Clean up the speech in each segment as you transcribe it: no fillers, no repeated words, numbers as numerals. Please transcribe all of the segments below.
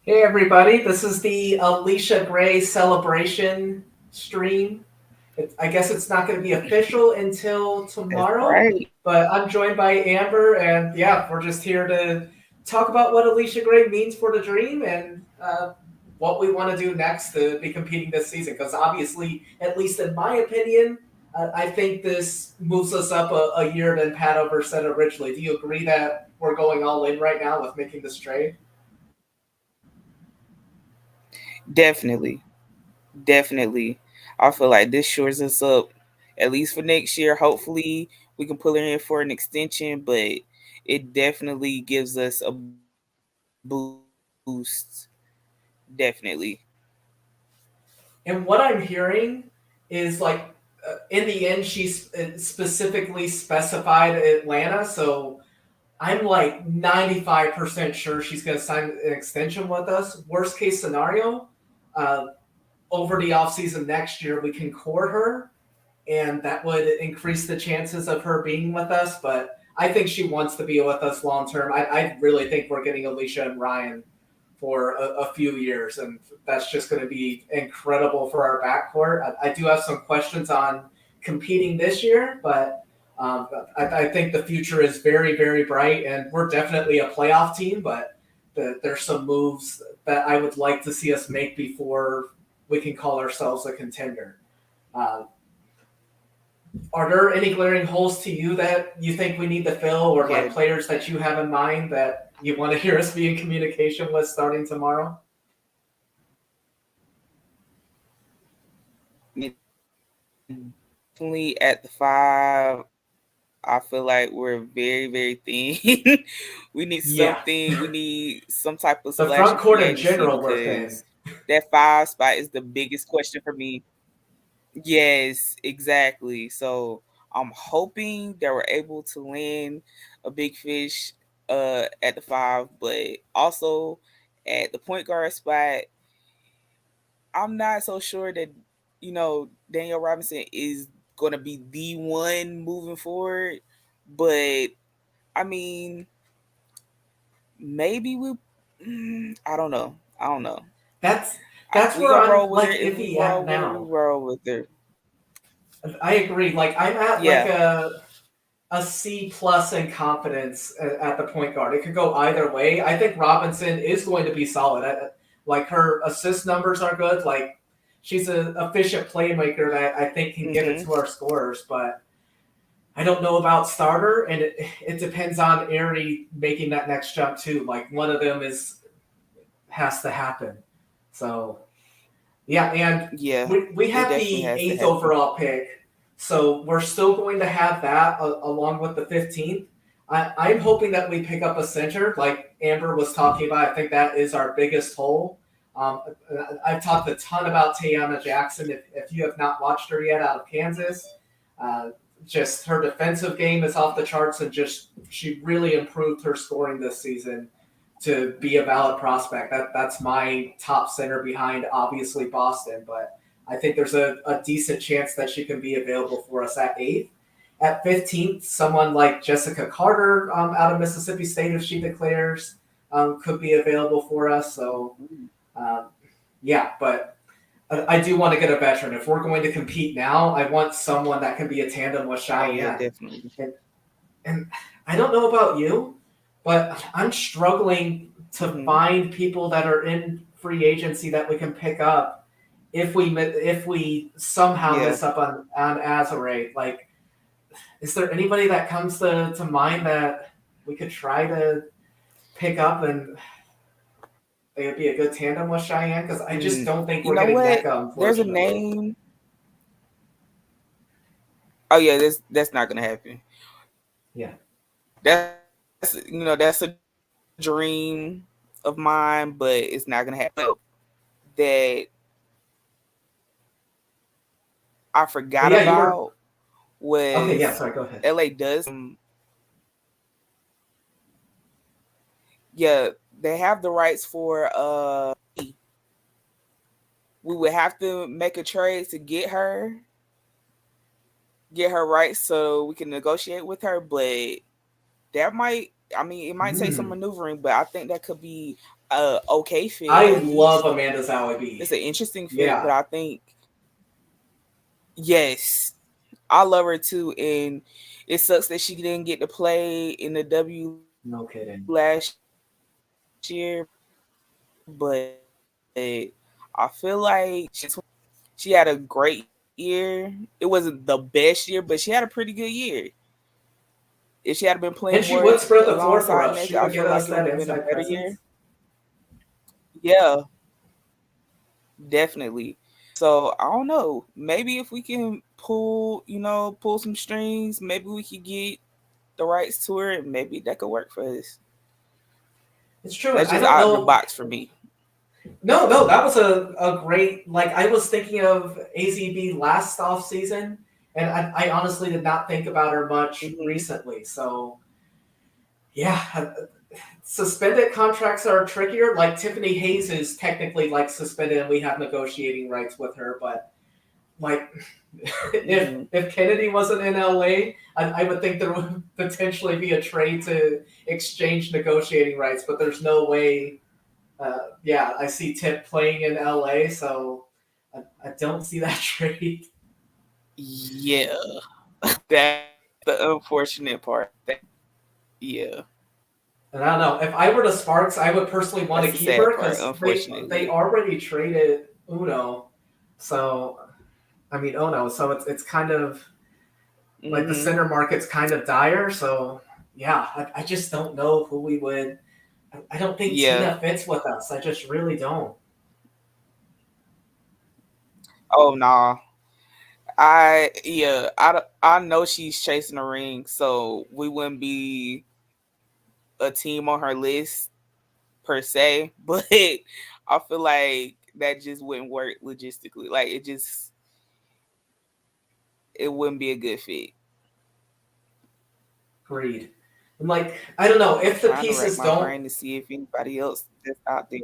Hey everybody, this is the Allisha Gray celebration stream. I guess it's not going to be official until That's tomorrow, right. but I'm joined by Amber, and yeah, we're just here to talk about what Allisha Gray means for the dream and what we want to do next to be competing this season. Because obviously, at least in my opinion, I think this moves us up a year than Pat Over said originally. Do you agree that we're going all in right now with making this trade? Definitely. Definitely. I feel like this shores us up at least for next year. Hopefully we can pull her in for an extension, but it definitely gives us a boost. Definitely. And what I'm hearing is like in the end, she specifically specified Atlanta. So I'm like 95% sure she's going to sign an extension with us. Worst case scenario, uh, over the offseason next year, we can court her, and that would increase the chances of her being with us. But I think she wants to be with us long term. I really think we're getting Allisha and Rhyne for a few years, and that's just going to be incredible for our backcourt. I do have some questions on competing this year, but I think the future is very, very bright, and we're definitely a playoff team. But there's some moves that I would like to see us make before we can call ourselves a contender. Uh, are there any glaring holes to you that you think we need to fill, or Yeah, like players that you have in mind that you want to hear us be in communication with starting tomorrow? definitely at the five. I feel like we're very, very thin. We need Yeah, something. We need some type of the splash front in free court in agency general we're thin. because that five spot is the biggest question for me. Yes, exactly. So I'm hoping that we're able to land a big fish at the five, but also at the point guard spot, I'm not so sure that Daniel Robinson is going to be the one moving forward. But I mean, maybe we. I don't know. I don't know. That's that's We where gonna I'm roll with her. like If we iffy at roll with her, we now. roll with her. I agree. Like I'm at like Yeah. a C plus in confidence at the point guard. It could go either way. I think Robinson is going to be solid. Like her assist numbers are good. Like she's an efficient playmaker that I think can give it Hmm. to our scorers. But I don't know about starter, and it depends on Aari making that next jump too. Like one of them is has to happen. So yeah, and Yeah. we It have definitely the has to eighth happen. overall pick, so we're still going to have that along with the 15th. I'm hoping that we pick up a center, like Amber was talking about. I think that is our biggest hole. Um, I've talked a ton about Tayana Jackson. If you have not watched her yet out of Kansas, uh, just her defensive game is off the charts, and just she really improved her scoring this season to be a valid prospect. That's my top center behind obviously Boston, but I think there's a decent chance that she can be available for us at eighth. At 15th, someone like Jessica Carter out of Mississippi State, if she declares, could be available for us. So, um, yeah, but I do want to get a veteran. If we're going to compete now, I want someone that can be a tandem with Oh yeah, Cheyenne. definitely. And and I don't know about you, but I'm struggling to Hmm. find people that are in free agency that we can pick up if we somehow Yeah. miss up on Azure. Like, is there anybody that comes to mind that we could try to pick up and they would be a good tandem with Cheyenne? Because I just Mm. don't think You we're know getting what? NECA, There's a unfortunately. name. Oh yeah, that's not gonna happen. Yeah. That's a dream of mine, but it's not gonna happen. That I But forgot yeah, you were about okay. Yeah, was sorry. Go ahead. LA does. Yeah, they have the rights for we would have to make a trade to get her rights so we can negotiate with her, but that might I mean it might take some Hmm. maneuvering, but I think that could be okay fit I at love least. Amanda Zahui. It's an interesting fit, Yeah, but I think yes, I love her too, and it sucks that she didn't get to play in the W no last kidding. year, but I feel like she had a great year. It wasn't the best year, but she had a pretty good year. If she had been playing And she more would spread the floor for alongside us. Naja, She I would feel get like us it would that have been a inside better presence. year. Yeah, definitely. So I don't know. Maybe if we can pull some strings, maybe we could get the rights to her, and maybe that could work for us. It's true, and That's I just don't out the know. box for me. No, no, that was a great. Like I was thinking of AZB last off season, and I honestly did not think about her much Hmm. recently. So yeah, suspended contracts are trickier. Like Tiffany Hayes is technically like suspended, and we have negotiating rights with her. But like, Hmm. if Kennedy wasn't in LA, I would think there would potentially be a trade to exchange negotiating rights. But there's no way. Yeah, I see Tip playing in LA, so I don't see that trade. Yeah, that's the unfortunate part. Yeah, And I don't know if I were the Sparks, I would personally want that's to the keep her sad part. because they Unfortunately. already traded Uno, so I mean Ono, so it's kind of like the Hmm. center market's kind of dire. So yeah, I just don't know who we would. I don't think Yeah. Tina fits with us. I just really don't. Oh no. I know she's chasing a ring, so we wouldn't be a team on her list per se, but I feel like that just wouldn't work logistically. Like it wouldn't be a good fit. Agreed. And like I don't know if the Trying to rack pieces my don't. brain to see if anybody else that's out there.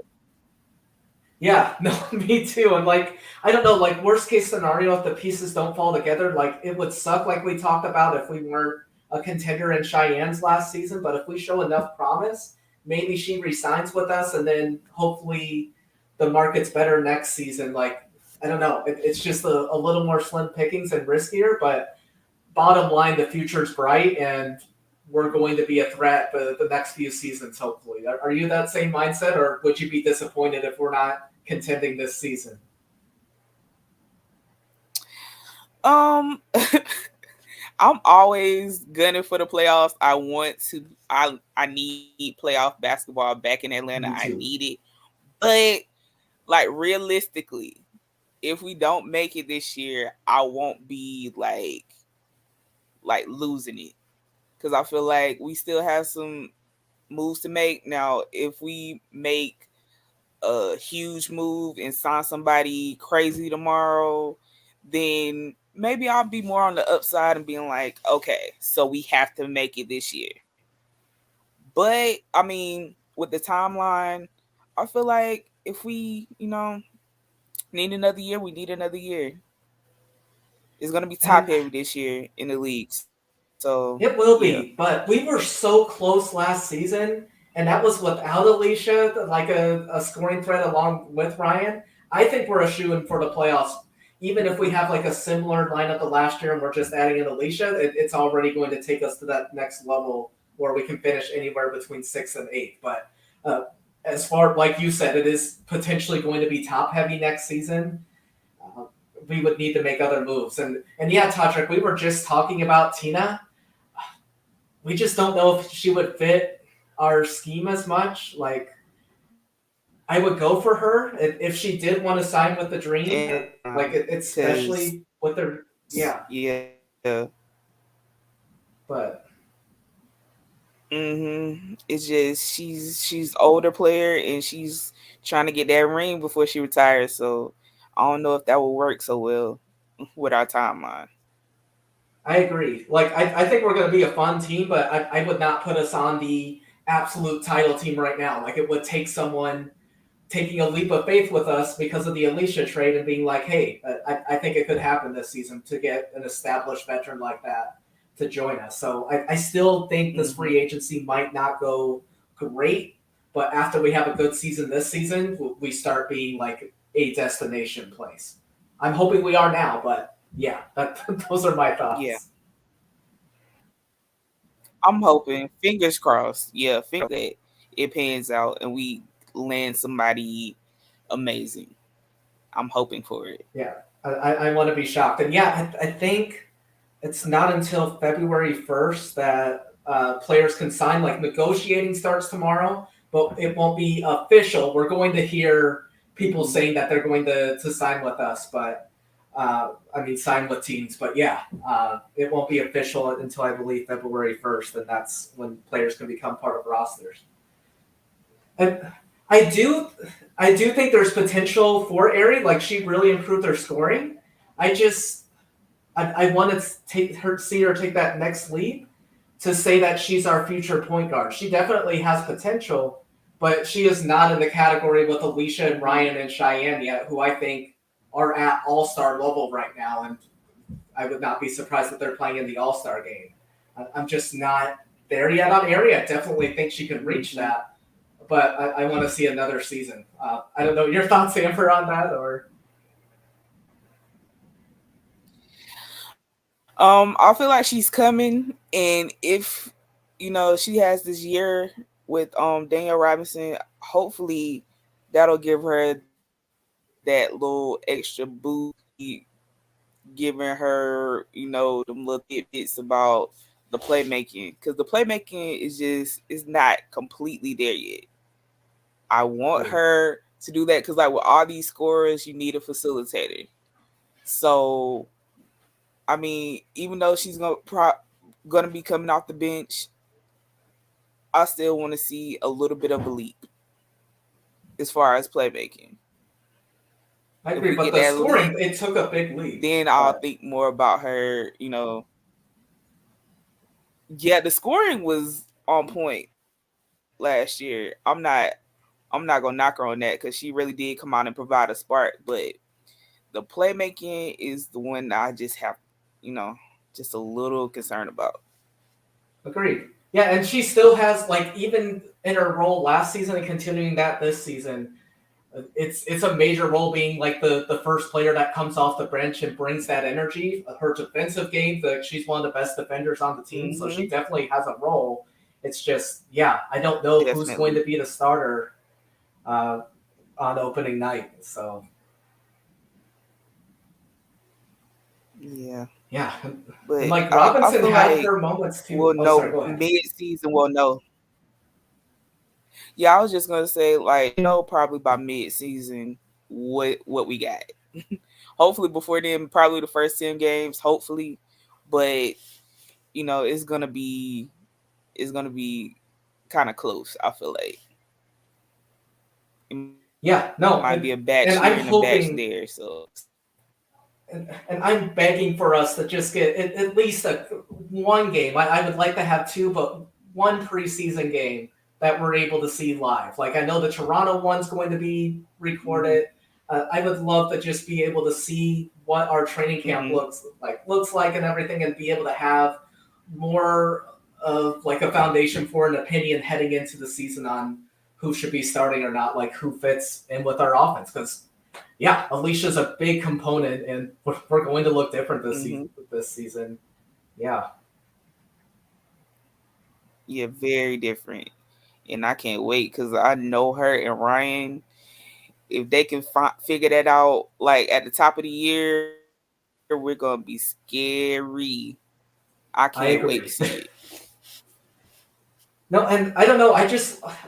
Yeah, no, me too. And like, I don't know, like worst case scenario, if the pieces don't fall together, like it would suck, like we talked about, if we weren't a contender in Cheyenne's last season. But if we show enough promise, maybe she resigns with us, and then hopefully the market's better next season. Like, I don't know, it's just a little more slim pickings and riskier. But bottom line, the future's bright, and we're going to be a threat for the next few seasons, hopefully. Are you that same mindset, or would you be disappointed if we're not contending this season? Um I'm always gunning for the playoffs. I need playoff basketball back in Atlanta. I Me need too. it. But like realistically, if we don't make it this year, I won't be like losing it because I feel like we still have some moves to make. Now, if we make a huge move and sign somebody crazy tomorrow, then maybe I'll be more on the upside and being like, okay, so we have to make it this year. But I mean, with the timeline, I feel like if we need another year, we need another year. It's gonna be top And heavy this year in the league. So yeah. it will be, but we were so close last season, and that was without Alicia, like a scoring threat along with Ryan. I think we're a shoe in for the playoffs. Even if we have like a similar lineup to last year and we're just adding in Alicia, it's already going to take us to that next level where we can finish anywhere between 6 and 8. But uh, as far like you said, it is potentially going to be top heavy next season. Uh, we would need to make other moves, and yeah, Todrick, we were just talking about Tina. We just don't know if she would fit our scheme as much. Like, I would go for her if she did want to sign with the Dream. Like, it's Because especially with their yeah. yeah. But It's just she's older player and she's trying to get that ring before she retires. So I don't know if that will work so well with our timeline. I agree. Like, I think we're going to be a fun team, but I would not put us on the absolute title team right now. Like, it would take someone taking a leap of faith with us because of the Alicia trade and being like, hey, I think it could happen this season to get an established veteran like that to join us. So I still think this Hmm. free agency might not go great, But after we have a good season this season, we start being like a destination place. I'm hoping we are now, but yeah, those are my Yeah, thoughts. I'm hoping, fingers crossed. Yeah, fingers that it pans out and we land somebody amazing. I'm hoping for it. Yeah, I want to be shocked. And yeah, I think it's not until February 1st that players can sign. Like negotiating starts tomorrow, but it won't be official. We're going to hear people Hmm. saying that they're going to sign with us, but I mean, sign with teams. But yeah, it won't be official until I believe February 1st, and that's when players can become part of rosters. And I do, I do think there's potential for Aari. Like she really improved her scoring. I just, I want to see her take that next leap to say that she's our future point guard. She definitely has potential, but she is not in the category with Allisha and Rhyne and Cheyenne yet, who I think are at All Star level right now, and I would not be surprised if they're playing in the All Star game. I'm just not there yet on Aari. I definitely think she can reach Hmm. that, but I want to see another season. I don't know your thoughts, Amber, on that, or I feel like she's coming, and if she has this year with Daniel Robinson, hopefully that'll give her that little extra boost. Giving her, them little tidbits about the playmaking, because the playmaking is not completely there yet. I want agreed. her to do that because, like, with all these scorers, you need a facilitator. So, I mean, even though she's gonna be coming off the bench, I still want to see a little bit of a leap as far as playmaking. I If agree, we but get the that scoring leap, it took a big leap. then I'll But think more about her. Yeah, the scoring was on point last year. I'm not gonna knock her on that because she really did come out and provide a spark. But the playmaking is the one I just have, you know, just a little concerned about. agreed. Yeah, and she still has like even in her role last season and continuing that this season, it's a major role being like the first player that comes off the bench and brings that energy. Her defensive game, she's one of the best defenders on the team, so Hmm. she definitely has a role. It's just yeah, I don't know who's going Definitely. to be the starter uh, on opening night. So Yeah, yeah, and but like I Robinson feel had like her moments too. we'll Oh, sorry, know go ahead. mid-season. We'll know. Yeah, I was just gonna say, like, know probably by mid-season what we got. Hopefully before then, probably the first 10 games. Hopefully, but it's gonna be kind of close. I feel like it might be a Yeah, batch no, here and a batch and I'm there. So hoping and I'm begging for us to just get at least one game. I would like to have two, but one preseason game that we're able to see live. Like I know the Toronto one's going to be hmm. recorded. I would love to just be able to see what our training camp Hmm. looks like and everything, and be able to have more of like a foundation for an opinion heading into the season on who should be starting or not, like who fits in with our offense. Because yeah, Allisha's a big component, and we're going to look different this season. Hmm. This season, yeah, Yeah, very different, and I can't wait because I know her and Ryan. If they can figure that out, like at the top of the year, we're gonna be scary. I can't wait to I see it, agree. No, and I don't know.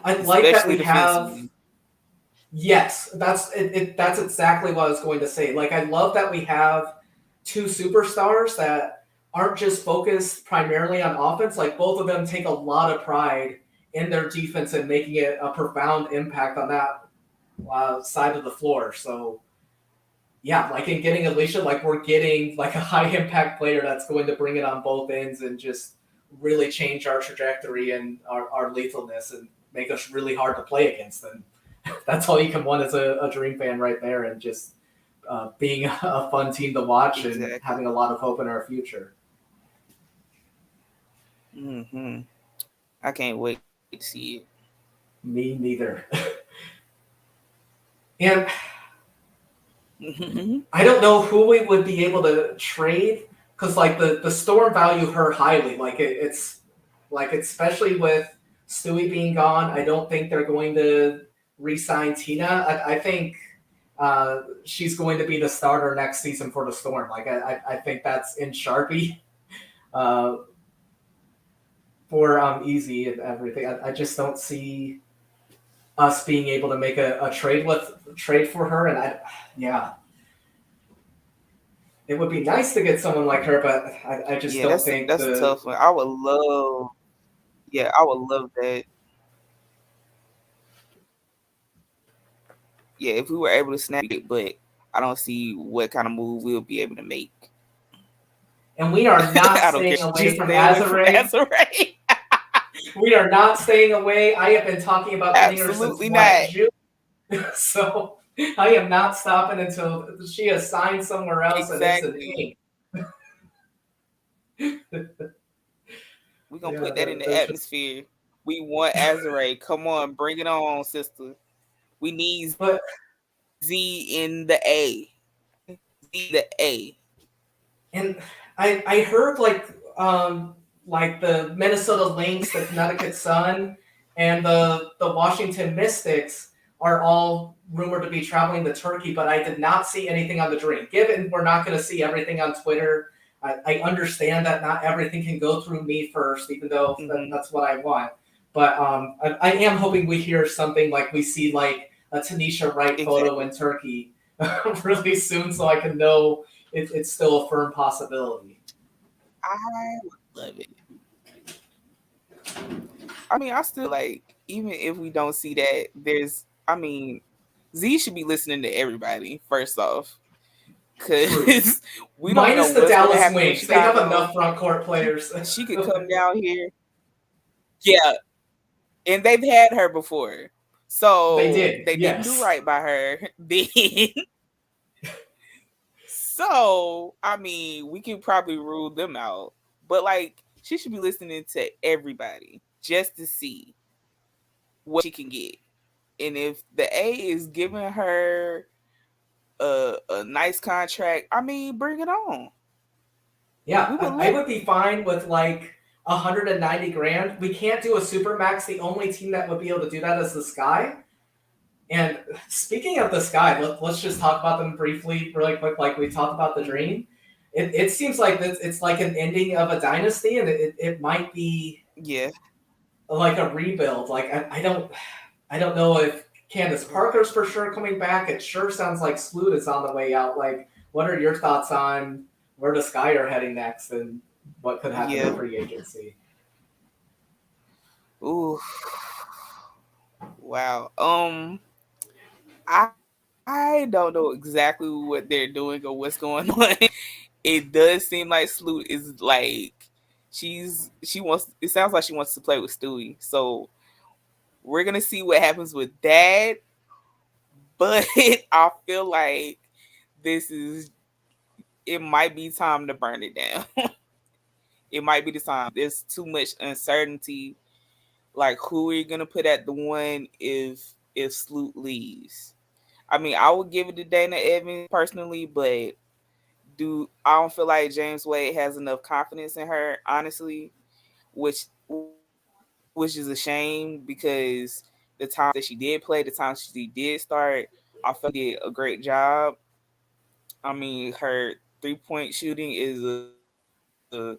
I like that especially we have. defensively. Yes, that's it. That's exactly what I was going to say. Like I love that we have two superstars that aren't just focused primarily on offense. Like both of them take a lot of pride in their defense and making it a profound impact on that side of the floor. So yeah, like in getting Allisha, like we're getting like a high impact player that's going to bring it on both ends and just really change our trajectory and our lethalness and make us really hard to play against. And that's all you can want as a Dream fan right there, and just being a fun team to watch and Exactly. having a lot of hope in our future. Hmm. I can't wait to see it. Me neither. And I don't know who we would be able to trade because like the Storm value her highly. Like it's like especially with Stewie being gone, I don't think they're going to re-sign Tina. I think she's going to be the starter next season for the Storm. Like I think that's in Sharpie uh, for Easy and everything. I just don't see us being able to make a trade for her, and yeah, it would be nice to get someone like her, but I just Yeah, don't think that's a tough one. I would love, yeah, I would love that. Yeah, if we were able to snap it, but I don't see what kind of move we'll be able to make. And we are not I don't care. staying away Just from stay away from Azure. Azure. We are not staying away. I have been talking about getting her since Absolutely not. June. So I am not stopping until she has signed somewhere else Exactly. and it's an ink. We're gonna put that in the atmosphere. We want Azure. Come on, bring it on, sister. We need Z in the A. Z the A. And I heard like the Minnesota Lynx, the Connecticut Sun, and the Washington Mystics are all rumored to be traveling to Turkey, but I did not see anything on the Dream. Given we're not going to see everything on Twitter, I understand that not everything can go through me first, even though that's what I want. But I am hoping we hear something like we see like a Tanisha Wright photo in Turkey really soon, so I can know it's still a firm possibility. I would love it. I mean, I still like, even if we don't see that, Z should be listening to everybody, first off. Because we don't know Minus the what's going to Dallas happen in Wings. They have Chicago. enough front court players. She could come down here. Yeah. And they've had her before. So they didn't do right by her then. So, I mean, we can probably rule them out. But like, she should be listening to everybody just to see what she can get. And if the A is giving her a nice contract, I mean, bring it on. Yeah, I would be fine with like 190 grand. We can't do a super max. The only team that would be able to do that is the Sky. And speaking of the Sky, let's just talk about them briefly, really quick, like we talked about the Dream. It seems like it's like an ending of a dynasty, and it might be like a rebuild. Like I don't know if Candace Parker's for sure coming back. It sure sounds like Sloot is on the way out. Like, what are your thoughts on where the Sky are heading next and what could happen in free agency? Ooh. Wow. I don't know exactly what they're doing or what's going on. It does seem like Sloot is like she wants. It sounds like she wants to play with Stewie. So we're gonna see what happens with that. But I feel like it might be time to burn it down. It might be the time. There's too much uncertainty. Like, who are you gonna put at the one if Sloot leaves? I mean, I would give it to Dana Evans personally, but I don't feel like James Wade has enough confidence in her, honestly, which is a shame because the time that she did play, the time she did start, I felt she did a great job. I mean, her 3-point shooting is a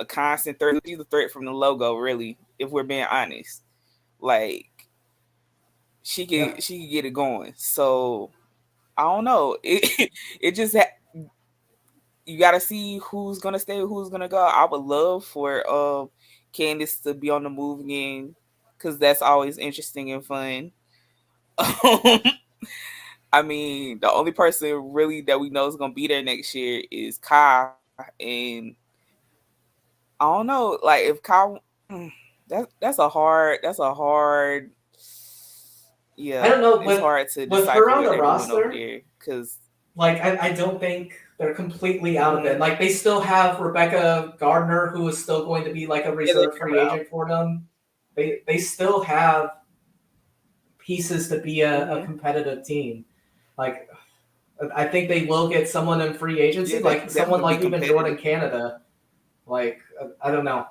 constant threat. She's a threat from the logo, really, if we're being honest. Like, she could get it going. So I don't know. It just you got to see who's gonna stay, who's gonna go. I would love for Candace to be on the move again because that's always interesting and fun. I mean, the only person really that we know is gonna be there next year is Kai, and I don't know. Like, if Kai, that's a hard. Yeah, I don't know. It's hard to with decipher her on what the they're doing over roster, there because, like, I don't think they're completely out of it. Like, they still have Rebecca Gardner, who is still going to be like a reserve free agent for them. They still have pieces to be a competitive team. Like I think they will get someone in free agency, Yeah, they like can someone definitely be like even Jordan competitive. Canada. Like I don't know,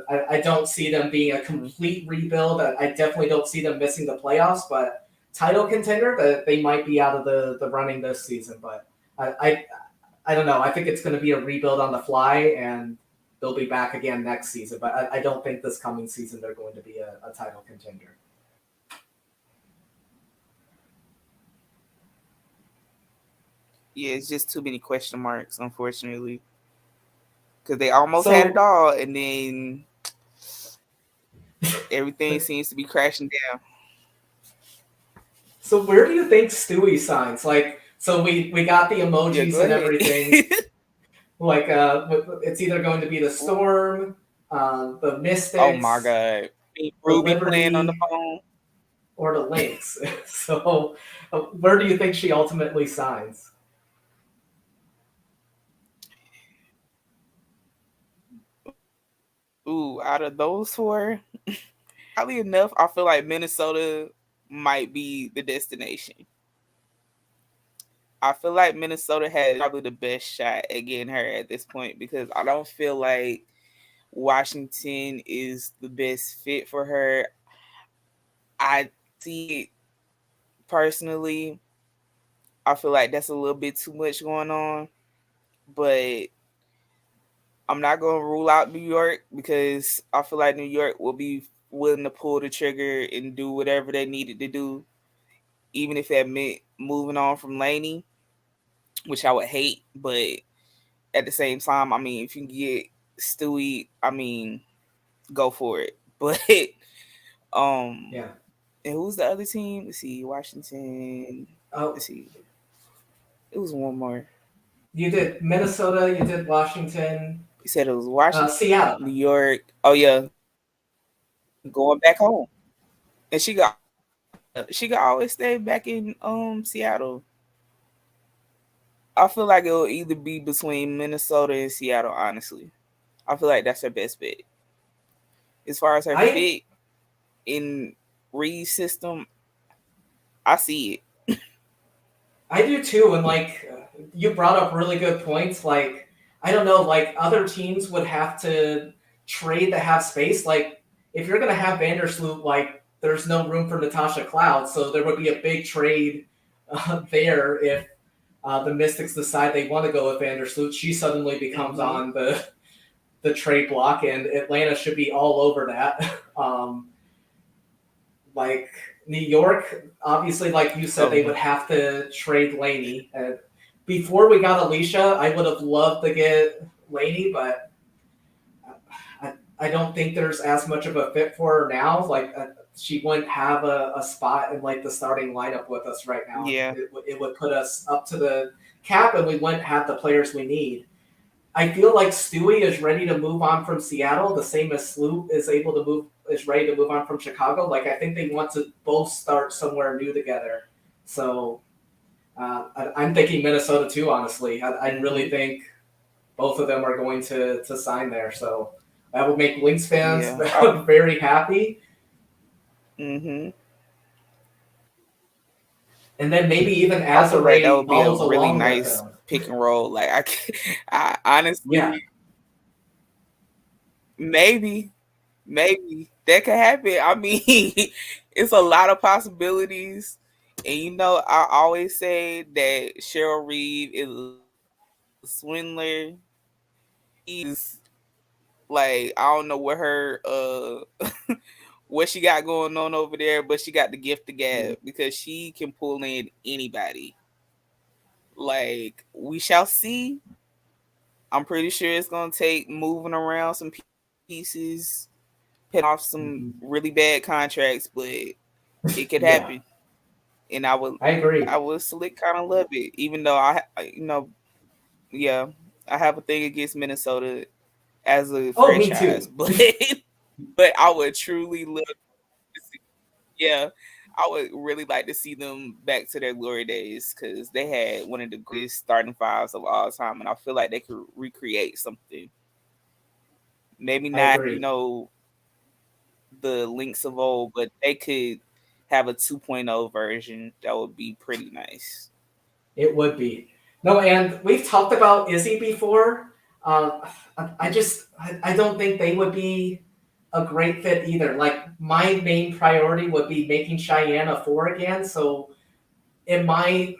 I don't see them being a complete rebuild. I definitely don't see them missing the playoffs, but title contender that they might be out of the running this season. But I don't know. I think it's going to be a rebuild on the fly, and they'll be back again next season. But I don't think this coming season they're going to be a title contender. Yeah, it's just too many question marks, unfortunately, because they almost had it So all, and then everything seems to be crashing down. so where do you think Stewie signs? Like so we got the Yeah, emojis go and ahead. everything. Like it's either going to be the Storm, the Oh my Mystics, God, the Ruby playing on the Liberty, phone. or the Lynx. So where do you think she ultimately signs? Ooh, out of those four, oddly enough, I feel like Minnesota might be the destination. I feel like Minnesota has probably the best shot at getting her at this point because I don't feel like Washington is the best fit for her. I see it personally. I feel like that's a little bit too much going on, but I'm not going to rule out New York because I feel like New York will be willing to pull the trigger and do whatever they needed to do, even if that meant moving on from Laney, which I would hate. But at the same time, I mean, if you can get Stewie, I mean, go for it. But um, Yeah. and who's the other team? Let's see, Washington. Oh, Let's see, it was one more. you did Minnesota. You did Washington. You said it was Washington, Seattle. New York. Oh yeah, going back home, and she got always stay back in Seattle. I feel like it'll either be between Minnesota and Seattle. Honestly, I feel like that's her best bet as far as her I fit in Reed's system. I see it. I do too, and like you brought up really good points. Like I don't know, like other teams would have to trade to have space. Like if you're gonna have Vandersloot, like there's no room for Natasha Cloud, so there would be a big trade there if the Mystics decide they want to go with Vandersloot. She suddenly becomes Mm-hmm. on the trade block, and Atlanta should be all over that. Like New York, obviously, like you said, Oh they yeah. would have to trade Laney. Before we got Allisha, I would have loved to get Laney, but I don't think there's as much of a fit for her now. Like she wouldn't have a spot in like the starting lineup with us right now, and Yeah. it would put us up to the cap, and we wouldn't have the players we need. I feel like Stewie is ready to move on from Seattle, the same as Sloop is ready to move on from Chicago. Like I think they want to both start somewhere new together. So I'm thinking Minnesota too. Honestly, I really Mm-hmm. think both of them are going to sign there. So that would make Lynx fans Yeah. very happy. Mm-hmm. And then maybe even I feel like that Azare would be a follows really along with nice them. pick and roll. Like I honestly, Yeah, maybe, maybe that could happen. I mean, it's a lot of possibilities. And I always say that Cheryl Reeve is a swindler. She's like, I don't know what her what she got going on over there, but she got the gift of gab because she can pull in anybody. Like we shall see. I'm pretty sure it's gonna take moving around some pieces, paying off some really bad contracts, but it could yeah, happen. And I would, I agree. I would still kind of love it, even though yeah, I have a thing against Minnesota as a Oh, me franchise, too. but I would truly love to see, yeah, I would really like to see them back to their glory days because they had one of the greatest starting fives of all time, and I feel like they could recreate something. Maybe I not, agree. the links of old, but they could have a 2.0 version. That would be pretty nice. It would be. No, and we've talked about Izzy before. I don't think they would be a great fit either. Like my main priority would be making Cheyenne a 4 again. So in my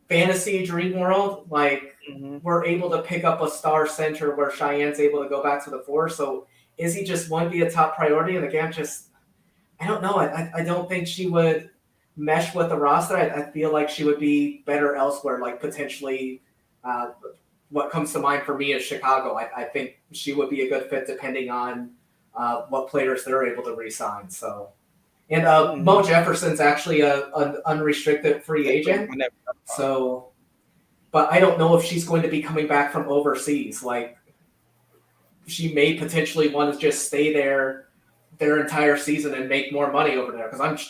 fantasy dream world, like we're able to pick up a star center where Cheyenne's able to go back to the 4. So Izzy just wouldn't be a top priority. And again, just I don't know. I don't think she would mesh with the roster. I feel like she would be better elsewhere, like potentially what comes to mind for me is Chicago. I think she would be a good fit depending on what players they're able to re-sign. So, and Mo Jefferson's actually an unrestricted free agent. So, but I don't know if she's going to be coming back from overseas. Like, she may potentially want to just stay there their entire season and make more money over there, because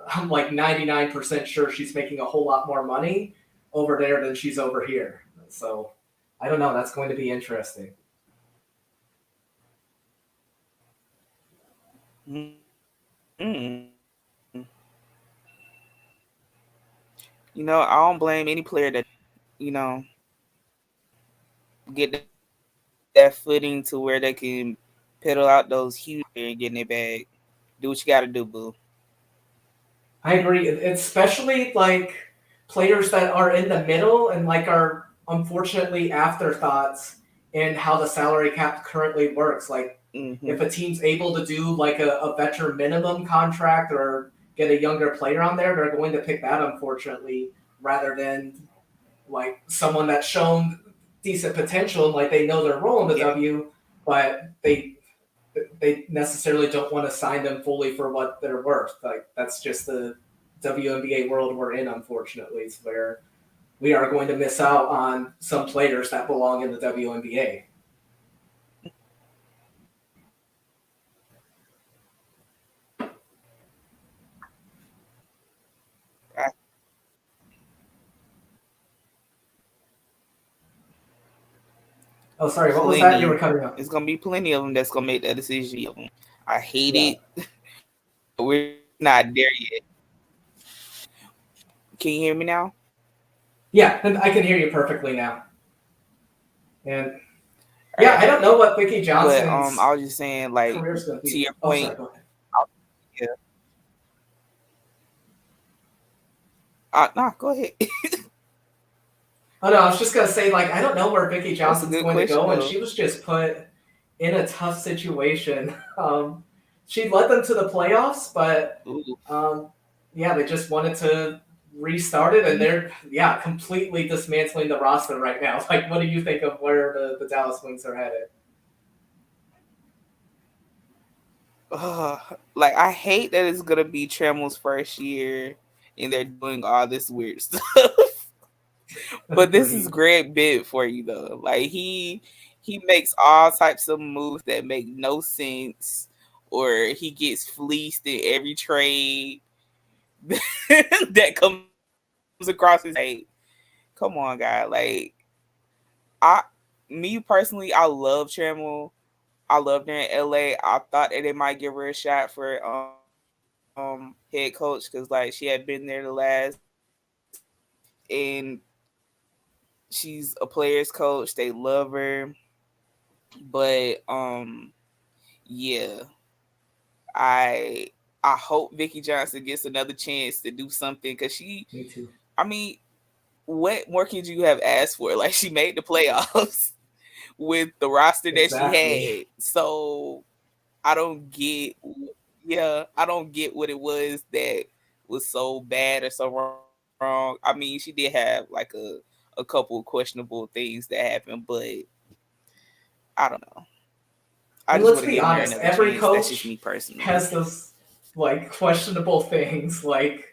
I'm like 99% sure she's making a whole lot more money over there than she's over here. So I don't know. That's going to be interesting. You know, I don't blame any player that, you know, get that footing to where they can pedal out those huge and get in their bag. Do what you got to do, boo. I agree, especially like players that are in the middle and like are unfortunately afterthoughts in how the salary cap currently works. Like if a team's able to do like a veteran minimum contract or get a younger player on there, they're going to pick that, unfortunately, rather than like someone that's shown decent potential and like they know their role in the W, but they necessarily don't want to sign them fully for what they're worth. Like that's just the WNBA world we're in, unfortunately. It's where we are going to miss out on some players that belong in the WNBA. Oh, sorry. What was that? You were cutting up. It's gonna be plenty of them that's gonna make that decision. I hate it. We're not there yet. Can you hear me now? Yeah, I can hear you perfectly now. And yeah, I don't know what Vicky Johnson's but I was just saying, like, to your point. Oh, sorry, go ahead. Nah, go ahead. Oh no, I was just gonna say, like, I don't know where Vicky Johnson's going to go, and she was just put in a tough situation. She led them to the playoffs, but yeah, they just wanted to restart it, and they're completely dismantling the roster right now. Like, what do you think of where the Dallas Wings are headed? Like, I hate that it's gonna be Trammell's first year, and they're doing all this weird stuff. But this is great bit for you though. Like he makes all types of moves that make no sense, or he gets fleeced in every trade that comes across his head. Come on, guy. Like me personally, I love Trammell. I loved her in LA. I thought that they might give her a shot for head coach, because like she had been there the last, and she's a player's coach. They love her. But yeah. I hope Vicky Johnson gets another chance to do something, because Me too. I mean, what more could you have asked for? Like, she made the playoffs with the roster that she had. So I don't get what it was that was so bad or so wrong. I mean, she did have like a couple of questionable things that happened, but I don't know. And let's be honest, every coach has those like questionable things, like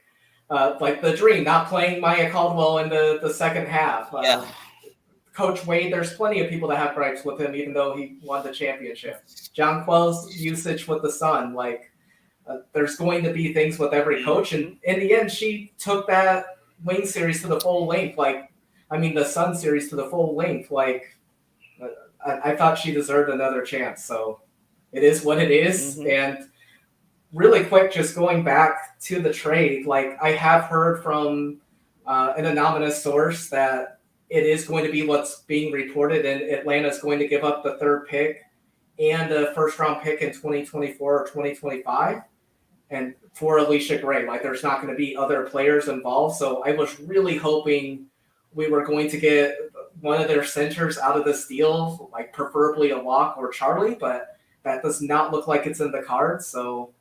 the Dream not playing Maya Caldwell in the second half. Coach Wade, there's plenty of people that have gripes with him, even though he won the championship. John Quell's usage with the Sun, like there's going to be things with every coach, and in the end, she took that Wing series to the full length. Like, I mean, the Sun series to the full length. Like, I thought she deserved another chance. So it is what it is, and really quick, just going back to the trade, like I have heard from an anonymous source that it is going to be what's being reported, and Atlanta is going to give up the third pick and a first round pick in 2024 or 2025. And for Allisha Gray, like there's not going to be other players involved. So I was really hoping we were going to get one of their centers out of this deal, like preferably a Lock or Charlie, but that does not look like it's in the cards. So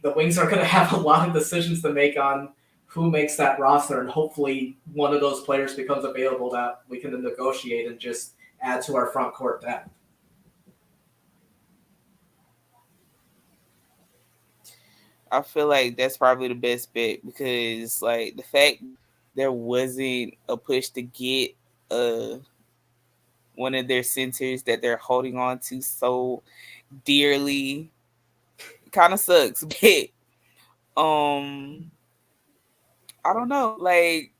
the Wings are going to have a lot of decisions to make on who makes that roster, and hopefully one of those players becomes available that we can negotiate and just add to our front court depth. I feel like that's probably the best bet because like the fact there wasn't a push to get uh one of their centers that they're holding on to so dearly kind of sucks. But I don't know, like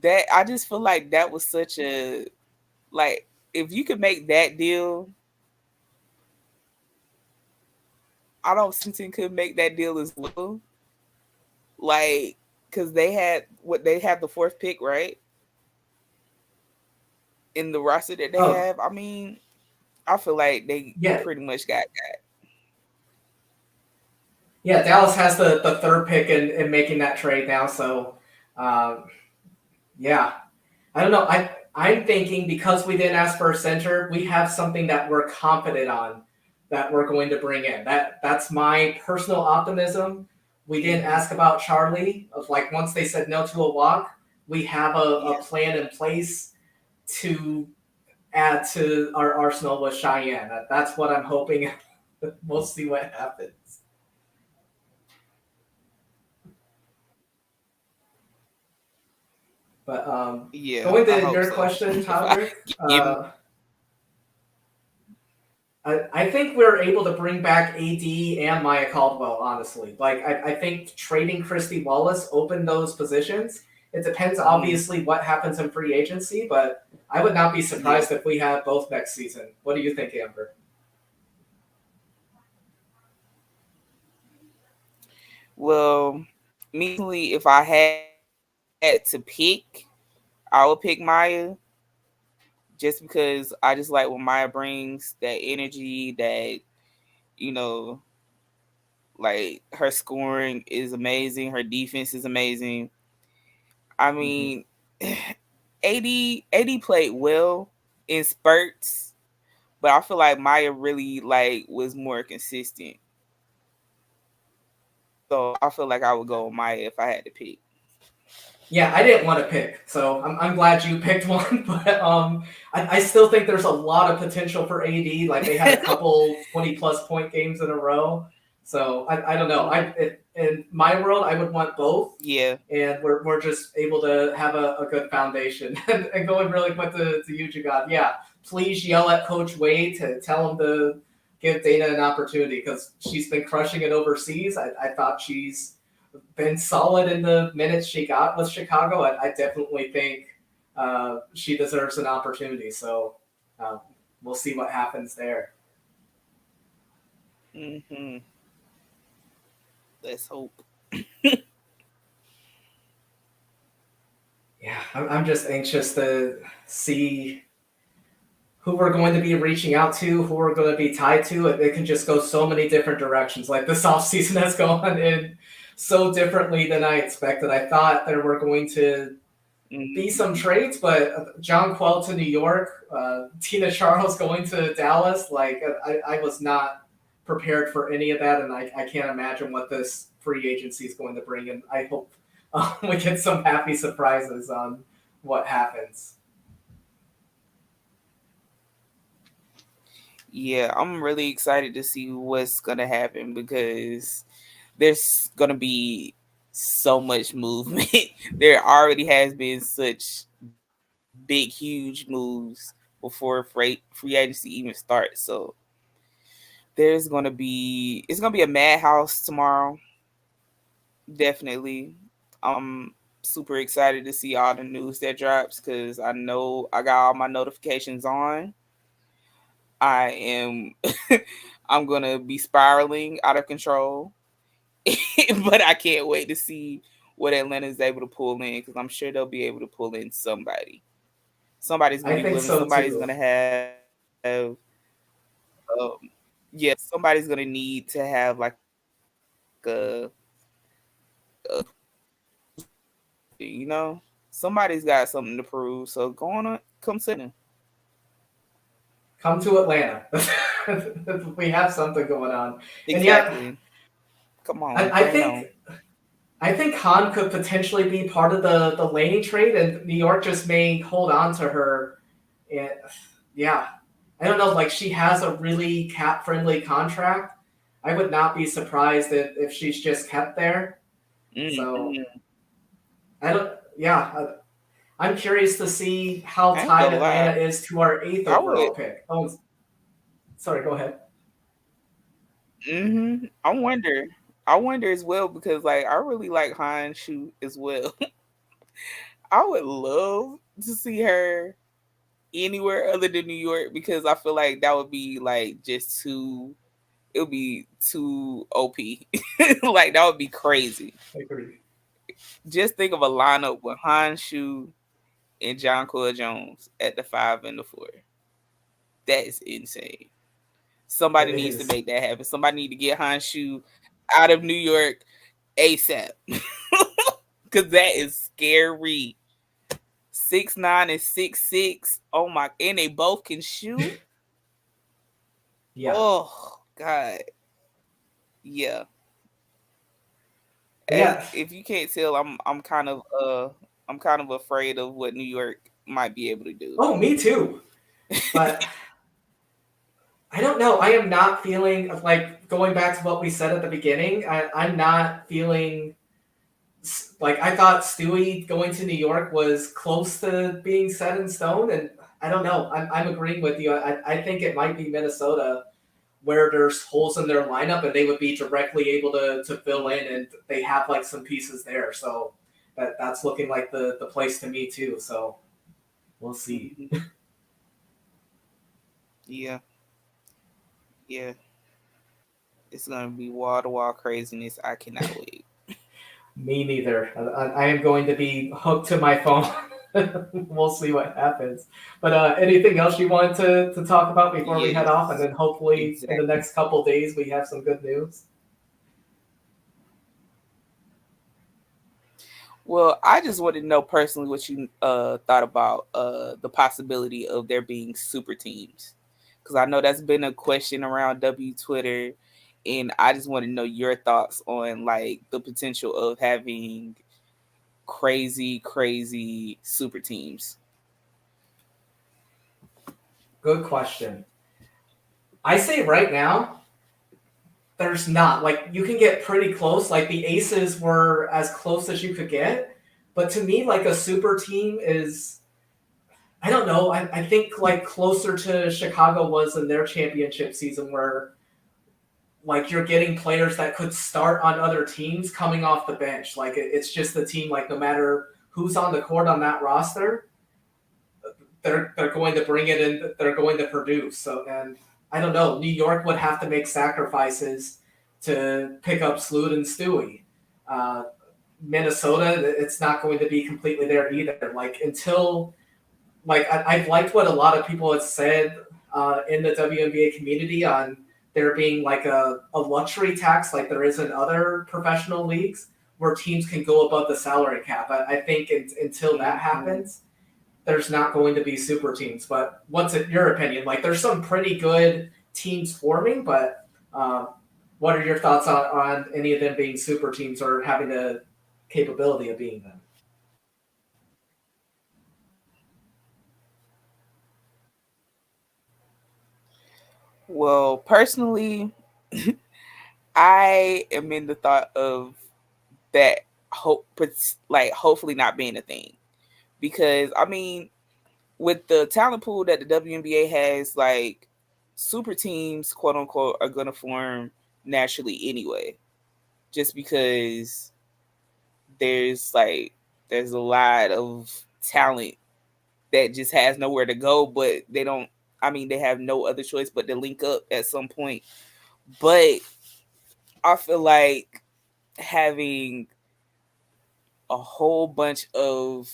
that I just feel like that was such a like if you could make that deal, I don't Washington could make that deal as well. Like because they have the fourth pick, right? In the roster that they Oh, have. I mean, I feel like they yeah. pretty much got that. Yeah, Dallas has the third pick in making that trade now. So, um, yeah, I don't know. I'm thinking because we didn't ask for a center, we have something that we're confident on that we're going to bring in. That's my personal optimism. We didn't ask about Charlie. Of like once they said no to a walk, we have a Yeah. plan in place to add to our arsenal with Cheyenne. That's what I'm hoping. We'll see what happens. But Yeah, going I to hope your so. question, If I Todrick, give me, I think we're able to bring back AD and Maya Caldwell, honestly. Like, I think trading Christy Wallace opened those positions. It depends, mhm, obviously, what happens in free agency, but I would not be yeah. surprised if we have both next season. What do you think, Amber? Well, me, if I had to pick, I would pick Maya just because I just like when Maya brings that energy that, you know, like her scoring is amazing, her defense is amazing. I Mm-hmm. mean, AD played well in spurts, but I feel like Maya really like was more consistent. So I feel like I would go with Maya if I had to pick. Yeah, I didn't want to pick, so I'm glad you picked one. But I still think there's a lot of potential for AD. Like they had a couple 20 plus point games in a row, so I don't know. Mhm. In my world, I would want both, Yeah. and we're just able to have a good foundation. And going really quick to you, Jagad. Yeah, please yell at Coach Wade to tell him to give Dana an opportunity because she's been crushing it overseas. I thought she's been solid in the minutes she got with Chicago. I definitely think she deserves an opportunity. So um, we'll see what happens there. Mhm. Let's hope. Yeah, I'm just anxious to see who we're going to be reaching out to, who we're going to be tied to. It can just go so many different directions. Like this offseason has gone in so differently than I expected. I thought there were going to be some Mhm. trades, but John Quell to New York, Tina Charles going to Dallas, like I was not prepared for any of that, and I can't imagine what this free agency is going to bring. And I hope we get some happy surprises on what happens. Yeah, I'm really excited to see what's gonna happen because there's gonna be so much movement. There already has been such big, huge moves before free agency even starts. So it's gonna be a madhouse tomorrow. Definitely. I'm super excited to see all the news that drops because I know I got all my notifications on. I am I'm gonna be spiraling out of control. but I can't wait to see what Atlanta is able to pull in because I'm sure they'll be able to pull in somebody. Somebody's gonna I be think willing. so Somebody's too. gonna have, yeah. Somebody's gonna need to have like a somebody's got something to prove. So go on, come sit in. Come to Atlanta. We have something going on, and yeah, Exactly. Come on, I bring it think on. I think Han could potentially be part of the Laney trade, and New York just may hold on to her. And yeah, I don't know. Like she has a really cap friendly contract. I would not be surprised if she's just kept there. So Mm-hmm. I don't. Yeah, I'm curious to see how I ain't tied gonna Atlanta lie. is to our eighth I would. overall pick. Oh, sorry. Go ahead. I wonder. I wonder as well because like I really like Han Shu as well. I would love to see her anywhere other than New York because I feel like that would be like just too. It would be too OP. Like that would be crazy. I agree. Just think of a lineup with Han Shu and John Cole Jones at the 5 and the 4. That is insane. It Somebody needs to is. make that happen. Somebody need to get Han Shu out of New York ASAP. Cause that is scary. 6'9" and 6'6". Oh my, and they both can shoot. Yeah. Oh God. Yeah. But yeah. If you can't tell, I'm kind of afraid of what New York might be able to do. Oh, me too. But I don't know. I am not feeling like going back to what we said at the beginning. I'm not feeling like I thought Stewie going to New York was close to being set in stone, and I don't know. I'm agreeing with you. I think it might be Minnesota where there's holes in their lineup and they would be directly able to fill in, and they have like some pieces there. So that's looking like the place to me too. So we'll see. Mhm. Yeah, yeah. It's gonna be wall to wall craziness. I cannot wait. Me neither. I am going to be hooked to my phone. We'll see what happens. But anything else you want to talk about before we head off? And Yes, then hopefully in the exactly. next couple days we have some good news. Well, I just wanted to know personally what you thought about the possibility of there being super teams, because I know that's been a question around W Twitter, and I just want to know your thoughts on like the potential of having crazy super teams. Good question. I say right now, there's not. Like, you can get pretty close. Like, the Aces were as close as you could get. But to me, like, a super team is I don't know. I think like closer to Chicago was in their championship season, where like you're getting players that could start on other teams coming off the bench. Like it's just the team. Like no matter who's on the court on that roster, they're going to bring it in. They're going to produce. So and I don't know. New York would have to make sacrifices to pick up Sloot and Stewie. Uh, Minnesota, it's not going to be completely there either. Like until like I've liked what a lot of people have said in the WNBA community on there being like a luxury tax like there is in other professional leagues where teams can go above the salary cap. I think until that Mhm. happens, there's not going to be super teams. But what's your opinion? Like there's some pretty good teams forming, but what are your thoughts on any of them being super teams or having the capability of being them? Well, personally, I am in the thought of that like hopefully not being a thing because I mean with the talent pool that the WNBA has, like super teams, quote unquote, are gonna form naturally anyway, just because there's like there's a lot of talent that just has nowhere to go, but they don't. I mean, they have no other choice but to link up at some point. But I feel like having a whole bunch of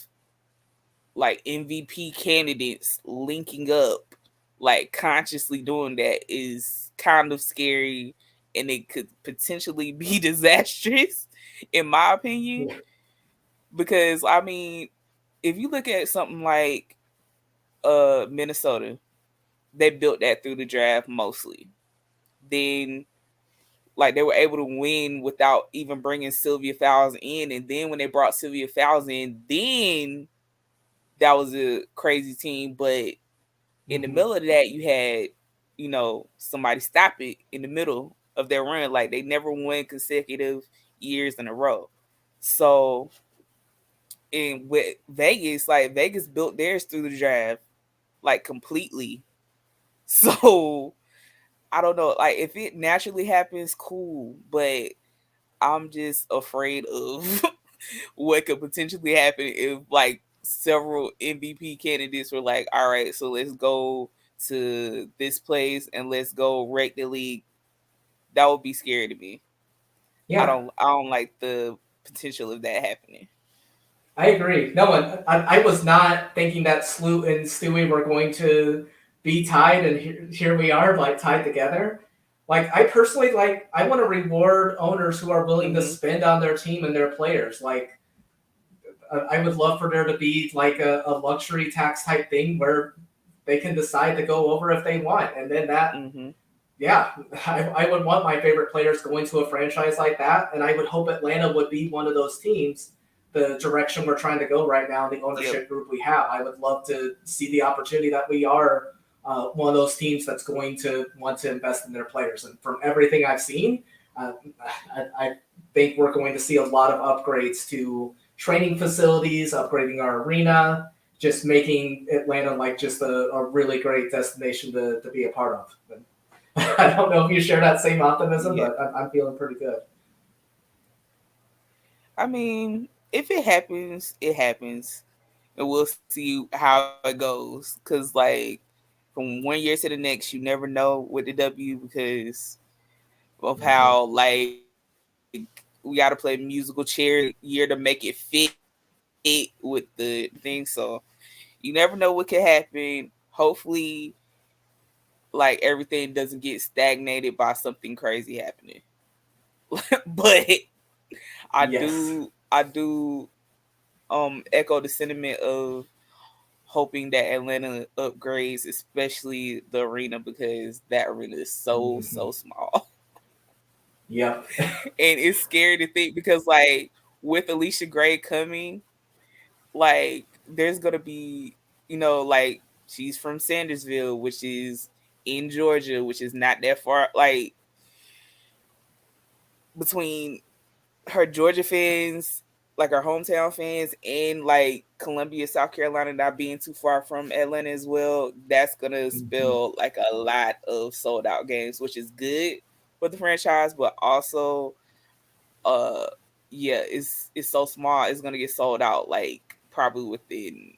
like MVP candidates linking up, like consciously doing that is kind of scary, and it could potentially be disastrous, in my opinion. Because I mean, if you look at something like Minnesota, they built that through the draft mostly. Then like they were able to win without even bringing Sylvia Fowles in, and then when they brought Sylvia Fowles in, then that was a crazy team. But in the middle of that, you had, you know, somebody stop it in the middle of their run. Like they never won consecutive years in a row. So, and with Vegas, like Vegas built theirs through the draft, like completely. So I don't know. Like if it naturally happens, cool. But I'm just afraid of what could potentially happen if like several MVP candidates were like, all right, so let's go to this place and let's go wreck the league. That would be scary to me. Yeah, I don't like the potential of that happening. I agree. No, and I was not thinking that Sloot and Stewie were going to be tied, and here we are, like tied together. Like I personally, like I want to reward owners who are willing to spend on their team and their players. Like I would love for there to be like a luxury tax type thing where they can decide to go over if they want, and then that, yeah, I would want my favorite players going to a franchise like that, and I would hope Atlanta would be one of those teams. The direction we're trying to go right now, the ownership group we have, I would love to see the opportunity that we are one of those teams that's going to want to invest in their players. And from everything I've seen, I think we're going to see a lot of upgrades to training facilities, upgrading our arena, just making Atlanta like just a really great destination to be a part of. And I don't know if you share that same optimism, but I'm feeling pretty good. I mean, if it happens, it happens. And we'll see how it goes. Because, like, from 1 year to the next, you never know with the W because of how, like, we got to play musical chair year to make it fit with the thing. So you never know what could happen. Hopefully, like, everything doesn't get stagnated by something crazy happening. But I do echo the sentiment of hoping that Atlanta upgrades, especially the arena, because that arena is so small. Yep. And it's scary to think because like with Allisha Gray coming, like there's gonna be, you know, like she's from Sandersville, which is in Georgia, which is not that far, like between her Georgia fans, like her hometown fans, and like Columbia, South Carolina not being too far from Atlanta as well, that's gonna spell like a lot of sold out games, which is good for the franchise, but also uh yeah, it's so small, it's gonna get sold out like probably within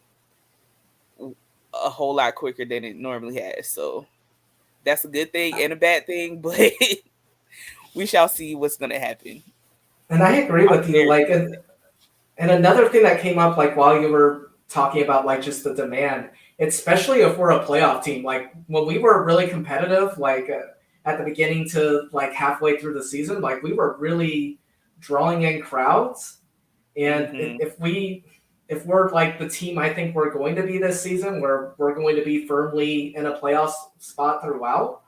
a whole lot quicker than it normally has. So that's a good thing and a bad thing, but we shall see what's gonna happen. And I agree with you. Like, and another thing that came up, like while you were talking about like just the demand, especially if we're a playoff team, like when we were really competitive, like at the beginning to like halfway through the season, like we were really drawing in crowds. And if we're like the team I think we're going to be this season, where we're going to be firmly in a playoff spot throughout,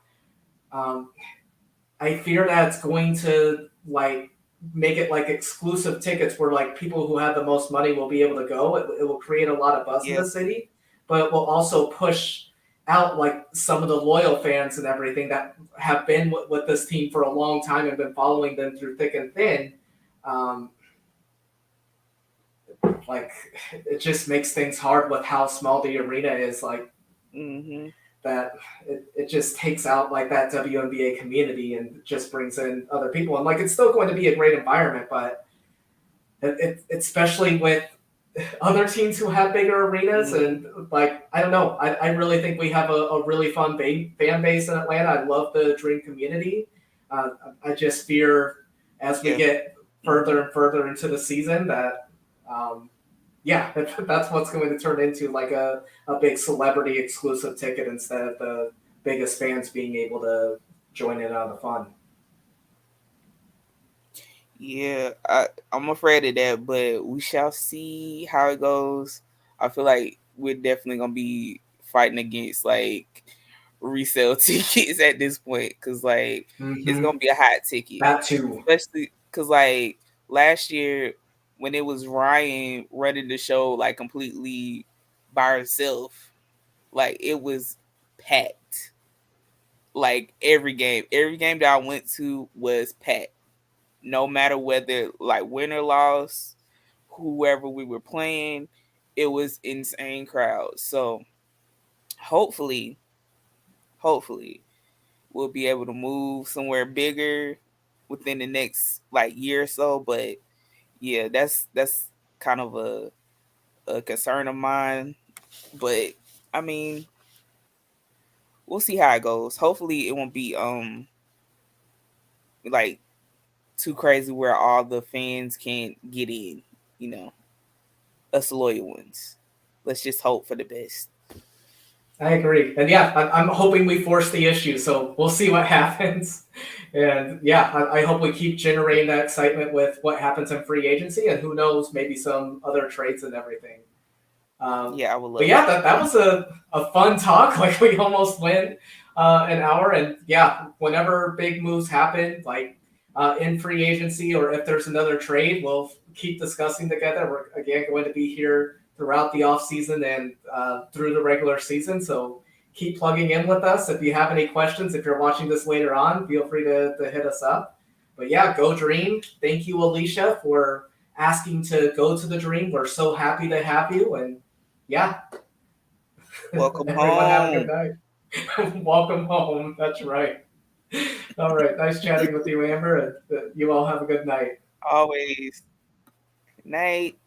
I fear that it's going to like make it like exclusive tickets where like people who have the most money will be able to go. It will create a lot of buzz in the city, but it will also push out like some of the loyal fans and everything that have been with this team for a long time and been following them through thick and thin. Like it just makes things hard with how small the arena is. Like that it just takes out like that WNBA community and just brings in other people. And like it's still going to be a great environment, but especially with other teams who have bigger arenas and like I don't know. I really think we have a really fun fan base in Atlanta. I love the Dream community. I just fear as we get further and further into the season that, yeah, that's what's going to turn into like a big celebrity exclusive ticket instead of the biggest fans being able to join in on the fun. Yeah, I'm afraid of that, but we shall see how it goes. I feel like we're definitely gonna be fighting against like resale tickets at this point because like it's Mm-hmm. gonna be a hot ticket, That too. especially because like last year when it was Ryan running the show like completely by herself, like it was packed. Like every game that I went to was packed no matter whether like win or loss, whoever we were playing, it was insane crowd. So hopefully, hopefully we'll be able to move somewhere bigger within the next like year or so. But yeah, that's kind of a concern of mine. But I mean, we'll see how it goes. Hopefully it won't be like too crazy where all the fans can't get in, you know. Us loyal ones. Let's just hope for the best. I agree. And yeah, I'm hoping we force the issue, so we'll see what happens. And yeah, I hope we keep generating that excitement with what happens in free agency, and who knows, maybe some other trades and everything. Yeah, I would But love yeah, that. that was a fun talk. Like we almost went an hour, and yeah, whenever big moves happen, like in free agency or if there's another trade, we'll keep discussing together. We're again going to be here throughout the off season and through the regular season. So keep plugging in with us. If you have any questions, if you're watching this later on, feel free to hit us up. But yeah, go Dream. Thank you, Allisha, for asking to go to the Dream. We're so happy to have you. And yeah, Welcome everyone have a good home. night. Welcome home. That's right. All right. Nice chatting with you, Amber. And you all have a good night. Always. Night.